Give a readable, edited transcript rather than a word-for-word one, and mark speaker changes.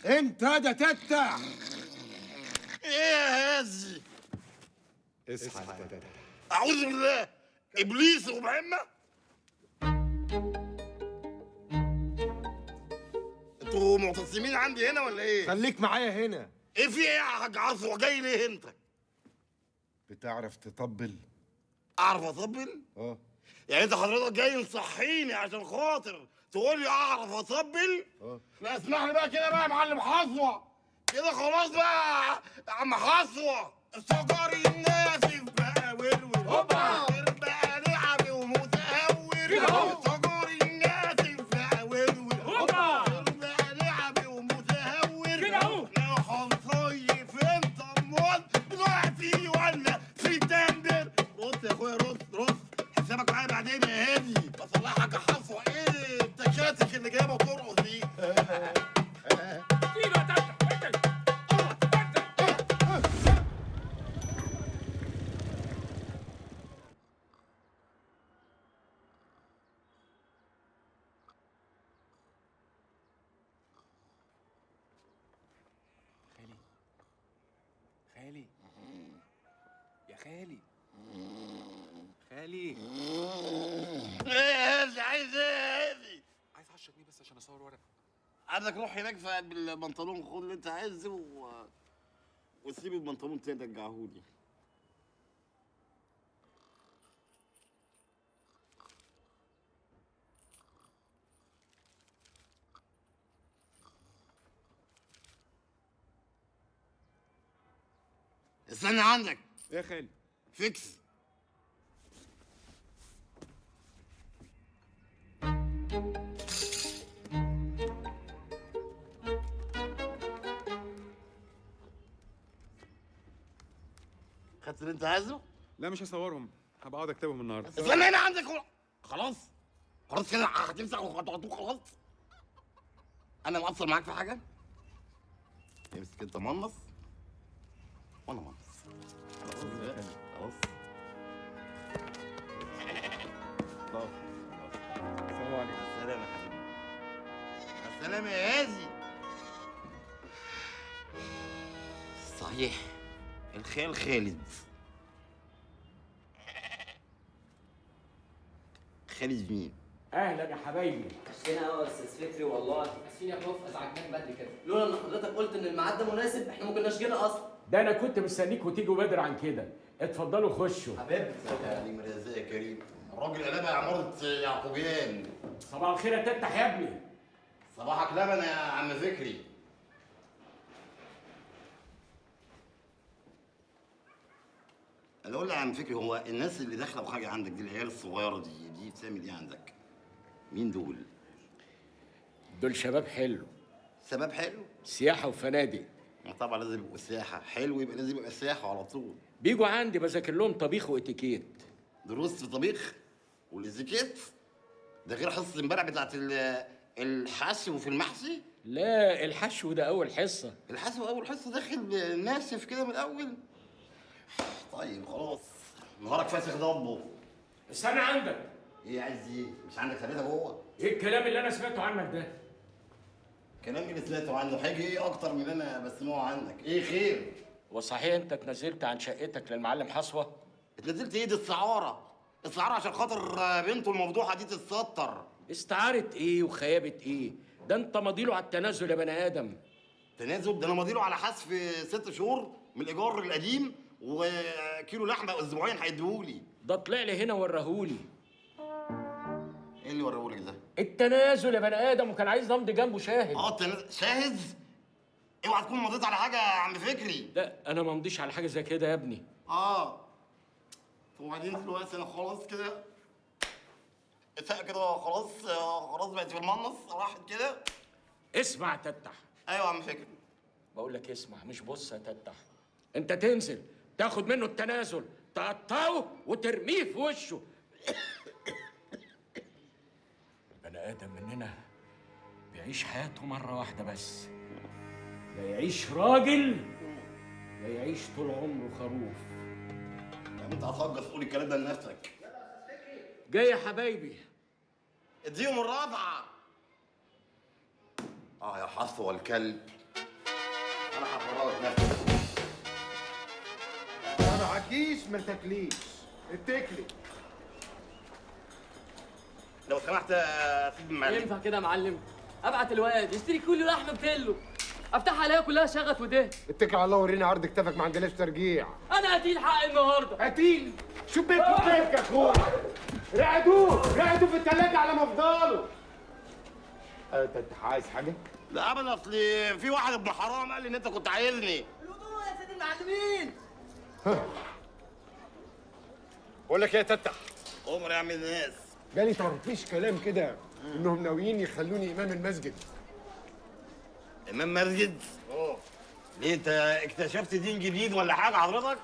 Speaker 1: انت ده تتع.
Speaker 2: ايه يا هازي؟
Speaker 1: اصحى يا تتع.
Speaker 2: اعوذ بالله، ابليس ومهمه. انتوا معتصمين عندي هنا ولا ايه؟
Speaker 1: خليك معايا هنا.
Speaker 2: ايه في ايه يا حاج عصفور؟ جاي ليه انت؟
Speaker 1: بتعرف تطبل؟
Speaker 2: اعرف اطبل؟
Speaker 1: اه.
Speaker 2: يعني انت حضرتك جاي تصحيني عشان خاطر تقول لي اعرف اطبل؟
Speaker 1: اه.
Speaker 2: لا اسمح لي بقى كده بقى يا معلم حصوه، كده خلاص بقى يا عم حصوه. افتكري الناس بقى ورور
Speaker 1: هوبا
Speaker 2: بقى لعبي ومتهور
Speaker 1: كده اهو.
Speaker 2: افتكري الناس بقى ورور
Speaker 1: هوبا
Speaker 2: بقى لعبي ومتهور
Speaker 1: كده اهو.
Speaker 2: لو هنصيف انت امال دلوقتي ولا في تندر؟ رد يا اخويا رد حسابك معايا بعدين يا هادي. بصلحك يا حصوه، ايه التكاتك اللي جايبه ترقص دي؟
Speaker 3: خالي يا خالي خالي،
Speaker 2: ايه يا هادي؟ عايز ايه يا هادي؟
Speaker 3: عايز 10 جنيه بس عشان اصور ورق.
Speaker 2: عندك روح هناك في قلب البنطلون، خد اللي انت عايزه وسيب البنطلون تاني رجعهولي. استنى عندك
Speaker 3: ايه يا خالي؟
Speaker 2: فيكس. خدت اللي انت عايزه؟
Speaker 3: لا مش هصورهم، هبقى اقعد اكتبهم النهارده.
Speaker 2: استنى هنا عندك خلاص خلاص كده هتمسح وهتقعدوه خلاص. انا مقصر معاك في حاجه؟ امسك انت منص وانا منص. خلاص بقى. خلاص
Speaker 3: السلام عليكم.
Speaker 2: السلام يا حبيبي. السلام يا هازي. صحيح الخال خالد. خالد مين؟
Speaker 4: اهلا يا حبايبي.
Speaker 5: عشتنا قوي يا استاذ فكري والله. اسفين يا بروف، ازعجناك بدري كده. لولا ان حضرتك قلت ان الميعاد ده مناسب احنا ما كناش جينا اصلا.
Speaker 4: ده انا كنت مستنيكوا تيجوا بدري عن كده. اتفضلوا خشوا.
Speaker 5: حبيبي
Speaker 2: يا عليم رزاق يا كريم. الراجل قلبها عمارة يعقوبيان.
Speaker 4: صباح الخير يا تفتح يا ابني.
Speaker 2: صباحك لبن يا عم فكري. انا اقول لي يا عم فكري، هو الناس اللي داخله بحاجه عندك دي، العيال الصغيره دي بتعمل ايه عندك؟ مين دول؟
Speaker 4: دول شباب حلو،
Speaker 2: سبب حلو؟
Speaker 4: سياحه وفنادق.
Speaker 2: طبعا لازم يبقوا سياحه، حلو يبقى لازم يبقى سياحه على طول.
Speaker 4: بيجوا عندي بذاكر لهم طبيخ واتيكيت.
Speaker 2: دروس في طبيخ والازيكيت ده غير حصه امبارح بتاعت الحشو في المحشي.
Speaker 4: لا الحشو ده اول حصه.
Speaker 2: الحشو اول حصه داخل ناشف كده من الاول. طيب خلاص، نهارك فاسخ ضبه.
Speaker 4: استنى عندك.
Speaker 2: ايه عايز ايه؟ مش عندك ثلاثه جوه؟
Speaker 4: ايه الكلام اللي انا سمعته عنك ده؟
Speaker 2: كلام اللي سمعته عنه هيجي ايه اكتر من اللي انا بسمعه عنك؟ ايه خير؟
Speaker 4: وصحيح انت اتنزلت عن شقتك للمعلم حصوه؟
Speaker 2: اتنزلت ايه؟ دي السعاره عشان خاطر بنته المفضوحه دي تتستر.
Speaker 4: استعارة ايه وخيابة ايه؟ ده انت ماضيله على التنازل يا بني ادم.
Speaker 2: تنازل؟ ده انا ماضيله على حذف 6 شهور من الايجار القديم وكيلو لحمه اسبوعين هيديهولي.
Speaker 4: ده طلع لي هنا وراهولي.
Speaker 2: ايه اللي وريهولك ده؟
Speaker 4: التنازل يا بني ادم، وكان عايز نمضي جنبه شاهد.
Speaker 2: التنازل شاهد؟ اوعى تكون مضيت على حاجه يا عم فكري.
Speaker 4: لا انا ما مضيش على حاجه زي كده يا ابني.
Speaker 2: وبعدين دلوقتي انا خلاص كده اتفق كده خلاص بقت في المنص راحت كده.
Speaker 4: اسمع يا تتح.
Speaker 2: ايوه يا عم فكري.
Speaker 4: بقول لك اسمع مش بص يا تتح. انت تنزل تاخد منه التنازل، تقطعه وترميه في وشه. البني ادم مننا بيعيش حياته مره واحده بس، لا يعيش راجل لا يعيش طول عمره خروف.
Speaker 2: يعني انت هتهجص تقول الكلام ده لنفسك.
Speaker 4: جاي يا حبايبي.
Speaker 2: اديهم الرابعه. يا حصوه الكلب.
Speaker 1: تجيش ما تاكليش، اتكلي.
Speaker 2: لو سمحت يا سيدي المعلم.
Speaker 5: ينفع كده يا معلم؟ ابعت الواد يشتري كيلو لحمه بتلو، افتحها الاقيها كلها شغط ودهن.
Speaker 1: اتكل على الله ورينا عرض كتافك، ما عندناش ترجيع.
Speaker 5: انا قتيل حق النهارده.
Speaker 1: قتيل؟ شو بيك وكيفك يا اخويا؟ رقدوه في التلاجة على مفضله. انت عايز حاجة؟
Speaker 2: لا ابدا، اصل في واحد ابن حرام قال لي ان انت كنت عايلني.
Speaker 5: الهدوء يا سيدي المعلمين.
Speaker 1: بقول لك ايه يا تتح؟
Speaker 2: عمر يا عم الناس.
Speaker 1: جالي طرطيش كلام كده انهم ناويين يخلوني امام المسجد.
Speaker 2: امام مسجد؟ ليه انت اكتشفت دين جديد ولا حاجه حضرتك؟